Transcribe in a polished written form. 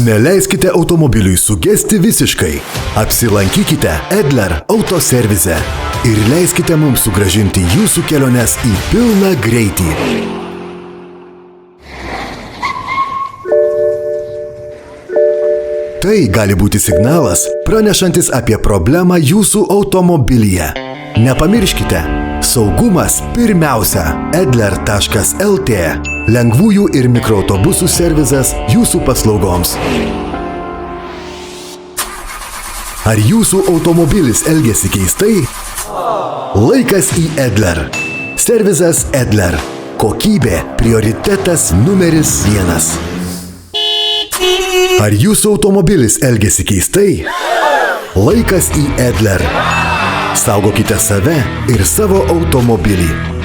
Neleiskite automobiliui sugesti visiškai. Apsilankykite Edler autoservize ir leiskite mums sugrąžinti jūsų keliones į pilną greitį. Tai gali būti signalas, pranešantis apie problemą jūsų automobilyje. Nepamirškite, saugumas pirmiausia. Edler.lt lengvųjų ir mikroautobusų servizas jūsų paslaugoms. Ar jūsų automobilis elgiasi keistai? Laikas į Edler. Servizas Edler. Kokybė prioritetas numeris 1. Ar jūsų automobilis elgiasi keistai? Laikas į Edler. Saugokite save ir savo automobilį.